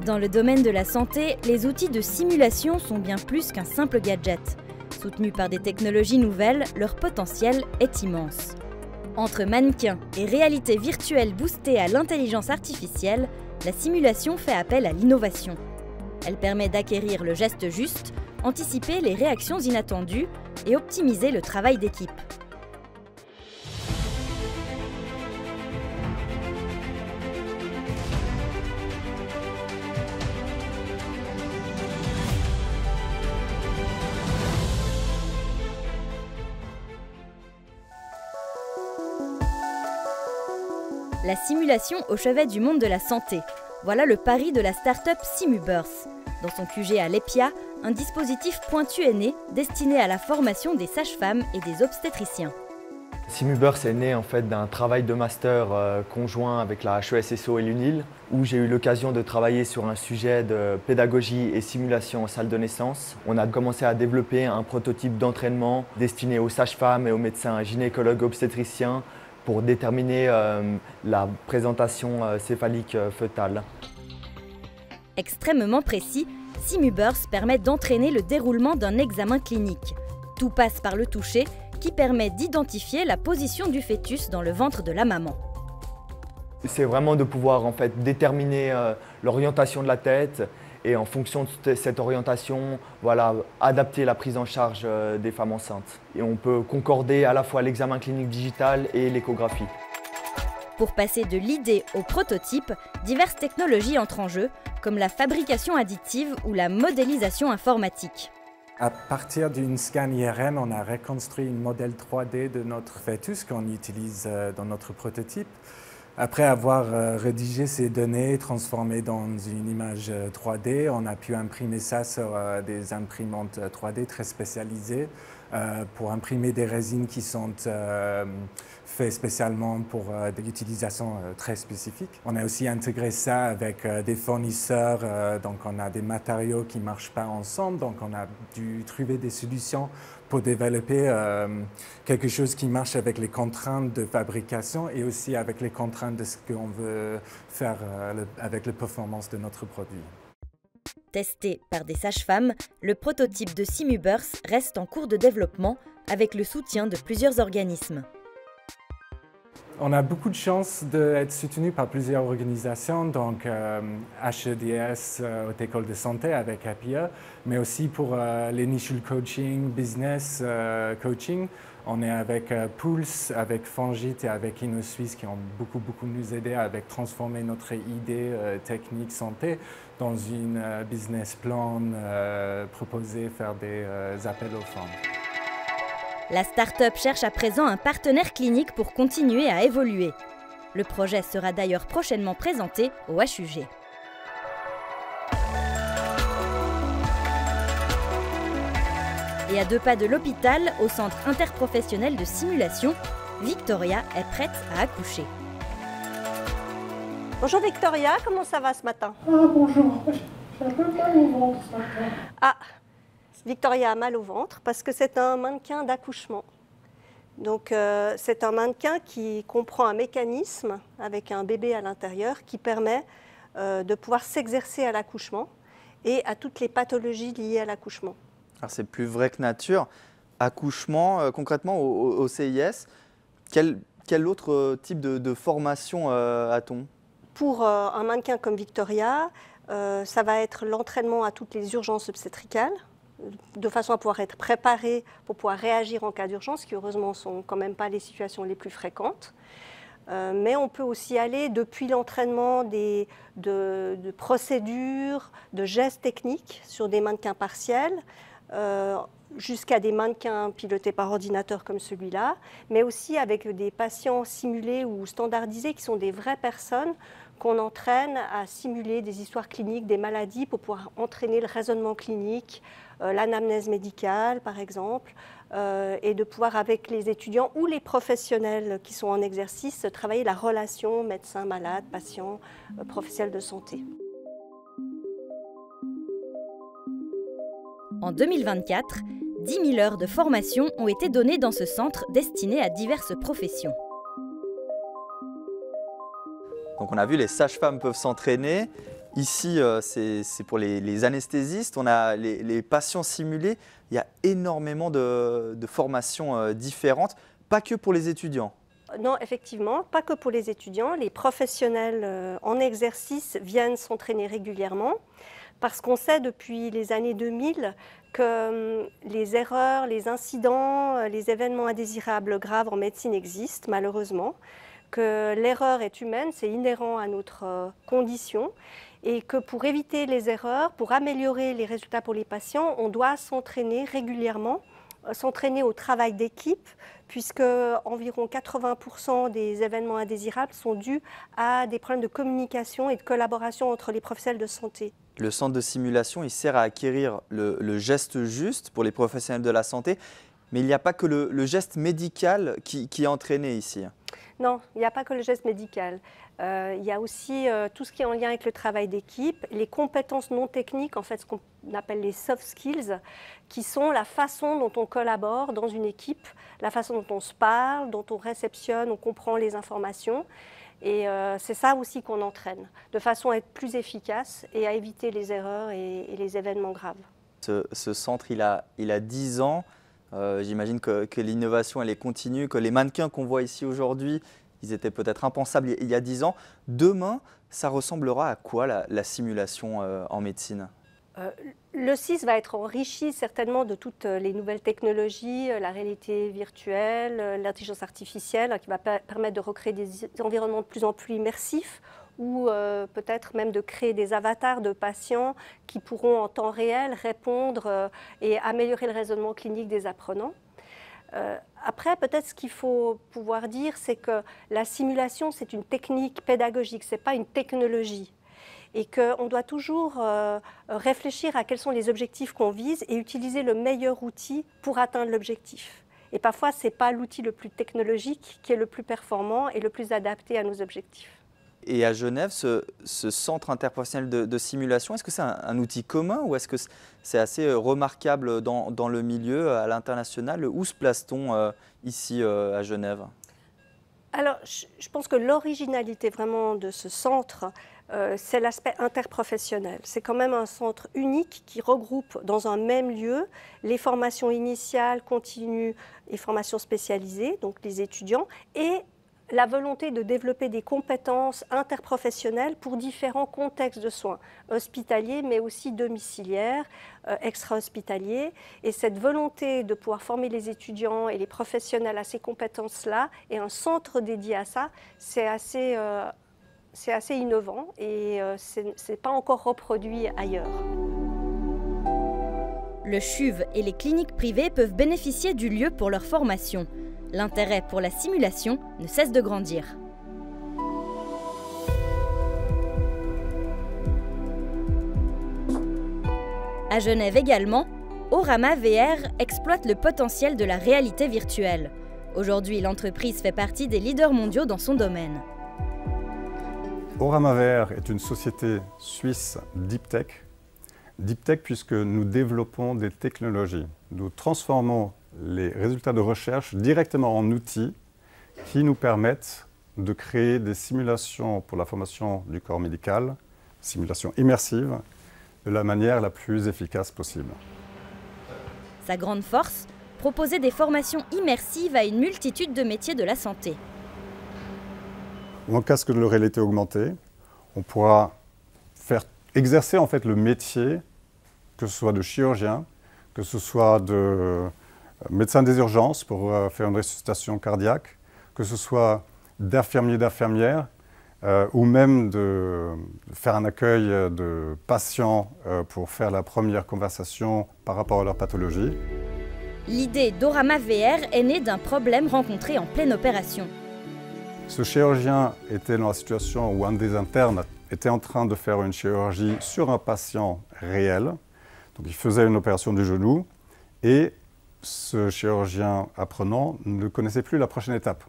Dans le domaine de la santé, les outils de simulation sont bien plus qu'un simple gadget. Soutenus par des technologies nouvelles, leur potentiel est immense. Entre mannequins et réalité virtuelle boostée à l'intelligence artificielle, la simulation fait appel à l'innovation. Elle permet d'acquérir le geste juste, anticiper les réactions inattendues et optimiser le travail d'équipe. La simulation au chevet du monde de la santé. Voilà le pari de la start-up Simubirth. Dans son QG à Lepia, un dispositif pointu est né, destiné à la formation des sages-femmes et des obstétriciens. Simubirth est né en fait d'un travail de master conjoint avec la HESSO et l'UNIL, où j'ai eu l'occasion de travailler sur un sujet de pédagogie et simulation en salle de naissance. On a commencé à développer un prototype d'entraînement destiné aux sages-femmes et aux médecins gynécologues obstétriciens pour déterminer la présentation céphalique fœtale. Extrêmement précis, Simubirth permet d'entraîner le déroulement d'un examen clinique. Tout passe par le toucher, qui permet d'identifier la position du fœtus dans le ventre de la maman. C'est vraiment de pouvoir en fait déterminer l'orientation de la tête et en fonction de cette orientation, voilà, adapter la prise en charge des femmes enceintes. Et on peut concorder à la fois l'examen clinique digital et l'échographie. Pour passer de l'idée au prototype, diverses technologies entrent en jeu, comme la fabrication additive ou la modélisation informatique. À partir d'une scan IRM, on a reconstruit un modèle 3D de notre fœtus qu'on utilise dans notre prototype. Après avoir rédigé ces données, transformées dans une image 3D, on a pu imprimer ça sur des imprimantes 3D très spécialisées pour imprimer des résines qui sont faites spécialement pour des utilisations très spécifiques. On a aussi intégré ça avec des fournisseurs, donc on a des matériaux qui ne marchent pas ensemble, donc on a dû trouver des solutions pour développer quelque chose qui marche avec les contraintes de fabrication et aussi avec les contraintes de ce qu'on veut faire avec la performance de notre produit. Testé par des sages-femmes, le prototype de Simubirth reste en cours de développement avec le soutien de plusieurs organismes. On a beaucoup de chance d'être soutenu par plusieurs organisations, donc HEDS, Haute École de Santé avec APIA, mais aussi pour l'initial coaching, business coaching. On est avec Pulse, avec Fangit et avec InnoSuisse qui ont beaucoup nous aidé à transformer notre idée technique santé dans une business plan proposé faire des appels aux fonds. La start-up cherche à présent un partenaire clinique pour continuer à évoluer. Le projet sera d'ailleurs prochainement présenté au HUG. Et à 2 pas de l'hôpital, au centre interprofessionnel de simulation, Victoria est prête à accoucher. Bonjour Victoria, comment ça va ce matin? Bonjour, j'ai un peu mal au ventre ce matin. Ah, Victoria a mal au ventre parce que c'est un mannequin d'accouchement. Donc c'est un mannequin qui comprend un mécanisme avec un bébé à l'intérieur qui permet de pouvoir s'exercer à l'accouchement et à toutes les pathologies liées à l'accouchement. Alors c'est plus vrai que nature. Accouchement, concrètement au CIS, quel autre type de formation a-t-on? Pour un mannequin comme Victoria, ça va être l'entraînement à toutes les urgences obstétricales, de façon à pouvoir être préparé pour pouvoir réagir en cas d'urgence, qui heureusement ne sont quand même pas les situations les plus fréquentes. Mais on peut aussi aller depuis l'entraînement de procédures, de gestes techniques sur des mannequins partiels, jusqu'à des mannequins pilotés par ordinateur comme celui-là, mais aussi avec des patients simulés ou standardisés qui sont des vraies personnes qu'on entraîne à simuler des histoires cliniques, des maladies pour pouvoir entraîner le raisonnement clinique, l'anamnèse médicale par exemple, et de pouvoir avec les étudiants ou les professionnels qui sont en exercice travailler la relation médecin-malade, patient, professionnel de santé. En 2024, 10 000 heures de formation ont été données dans ce centre destiné à diverses professions. Donc on a vu, les sages-femmes peuvent s'entraîner. Ici, c'est pour les anesthésistes, on a les patients simulés. Il y a énormément de formations différentes, pas que pour les étudiants. Non, effectivement, pas que pour les étudiants. Les professionnels en exercice viennent s'entraîner régulièrement parce qu'on sait depuis les années 2000 que les erreurs, les incidents, les événements indésirables graves en médecine existent malheureusement, que l'erreur est humaine, c'est inhérent à notre condition et que pour éviter les erreurs, pour améliorer les résultats pour les patients, on doit s'entraîner régulièrement, s'entraîner au travail d'équipe, puisque environ 80% des événements indésirables sont dus à des problèmes de communication et de collaboration entre les professionnels de santé. Le centre de simulation, il sert à acquérir le geste juste pour les professionnels de la santé, mais il n'y a pas que le geste médical qui est entraîné ici. Non, il n'y a pas que le geste médical. Il y a aussi tout ce qui est en lien avec le travail d'équipe, les compétences non techniques, en fait ce qu'on appelle les soft skills, qui sont la façon dont on collabore dans une équipe, la façon dont on se parle, dont on réceptionne, on comprend les informations. Et c'est ça aussi qu'on entraîne, de façon à être plus efficace et à éviter les erreurs et les événements graves. Ce centre, il a 10 ans. J'imagine que l'innovation, elle est continue, que les mannequins qu'on voit ici aujourd'hui, ils étaient peut-être impensables il y a 10 ans. Demain, ça ressemblera à quoi la simulation en médecine ? Le CIS va être enrichi certainement de toutes les nouvelles technologies, la réalité virtuelle, l'intelligence artificielle, qui va permettre de recréer des environnements de plus en plus immersifs ou peut-être même de créer des avatars de patients qui pourront en temps réel répondre et améliorer le raisonnement clinique des apprenants. Après, peut-être ce qu'il faut pouvoir dire, c'est que la simulation, c'est une technique pédagogique, ce n'est pas une technologie. Et qu'on doit toujours réfléchir à quels sont les objectifs qu'on vise et utiliser le meilleur outil pour atteindre l'objectif. Et parfois, ce n'est pas l'outil le plus technologique qui est le plus performant et le plus adapté à nos objectifs. Et à Genève, ce centre interprofessionnel de simulation, est-ce que c'est un outil commun ou est-ce que c'est assez remarquable dans le milieu, à l'international? Où se place-t-on ici à Genève? Alors, je pense que l'originalité vraiment de ce centre, c'est l'aspect interprofessionnel. C'est quand même un centre unique qui regroupe dans un même lieu les formations initiales, continues et formations spécialisées, donc les étudiants, et la volonté de développer des compétences interprofessionnelles pour différents contextes de soins, hospitaliers mais aussi domiciliaires, extra-hospitaliers. Et cette volonté de pouvoir former les étudiants et les professionnels à ces compétences-là et un centre dédié à ça, c'est assez innovant et ce n'est pas encore reproduit ailleurs. Le CHUV et les cliniques privées peuvent bénéficier du lieu pour leur formation. L'intérêt pour la simulation ne cesse de grandir. À Genève également, Orama VR exploite le potentiel de la réalité virtuelle. Aujourd'hui, l'entreprise fait partie des leaders mondiaux dans son domaine. Orama VR est une société suisse Deep Tech. Deep Tech puisque nous développons des technologies. Nous transformons les résultats de recherche directement en outils qui nous permettent de créer des simulations pour la formation du corps médical, simulations immersives, de la manière la plus efficace possible. Sa grande force, proposer des formations immersives à une multitude de métiers de la santé. En casque de réalité augmentée, on pourra exercer en fait le métier, que ce soit de chirurgien, que ce soit de médecin des urgences pour faire une ressuscitation cardiaque, que ce soit d'infirmier, d'infirmière, ou même de faire un accueil de patients pour faire la première conversation par rapport à leur pathologie. L'idée d'Orama VR est née d'un problème rencontré en pleine opération. Ce chirurgien était dans la situation où un des internes était en train de faire une chirurgie sur un patient réel. Donc il faisait une opération du genou et ce chirurgien apprenant ne connaissait plus la prochaine étape.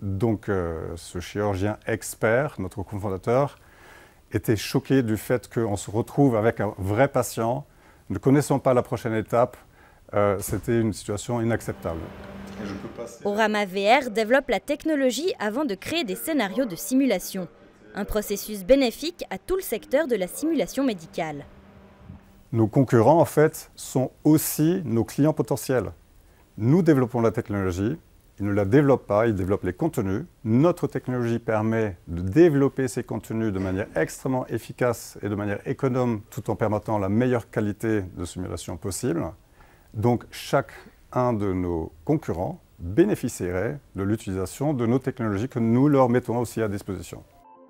Donc ce chirurgien expert, notre cofondateur, était choqué du fait qu'on se retrouve avec un vrai patient, ne connaissant pas la prochaine étape. C'était une situation inacceptable. Orama VR développe la technologie avant de créer des scénarios de simulation. Un processus bénéfique à tout le secteur de la simulation médicale. Nos concurrents, en fait, sont aussi nos clients potentiels. Nous développons la technologie, ils ne la développent pas, ils développent les contenus. Notre technologie permet de développer ces contenus de manière extrêmement efficace et de manière économe, tout en permettant la meilleure qualité de simulation possible. Donc, chacun de nos concurrents bénéficierait de l'utilisation de nos technologies que nous leur mettons aussi à disposition.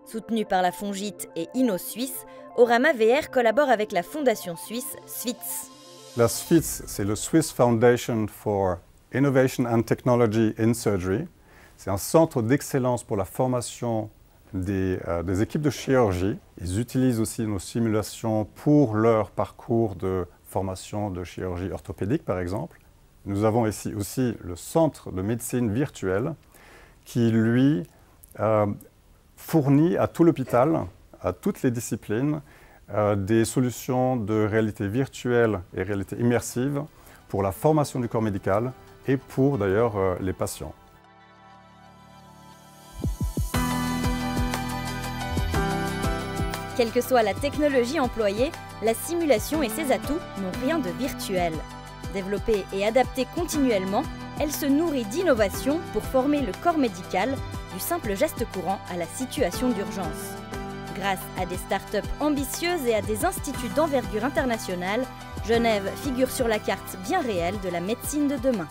Soutenu par la Fongit et InnoSuisse, Orama VR collabore avec la fondation suisse SFITS. La SFITS, c'est le Swiss Foundation for Innovation and Technology in Surgery. C'est un centre d'excellence pour la formation des équipes de chirurgie. Ils utilisent aussi nos simulations pour leur parcours de formation de chirurgie orthopédique, par exemple. Nous avons ici aussi le centre de médecine virtuelle qui, lui, fournit à tout l'hôpital, à toutes les disciplines, des solutions de réalité virtuelle et réalité immersive pour la formation du corps médical et pour d'ailleurs les patients. Quelle que soit la technologie employée, la simulation et ses atouts n'ont rien de virtuel. Développée et adaptée continuellement, elle se nourrit d'innovations pour former le corps médical du simple geste courant à la situation d'urgence. Grâce à des startups ambitieuses et à des instituts d'envergure internationale, Genève figure sur la carte bien réelle de la médecine de demain.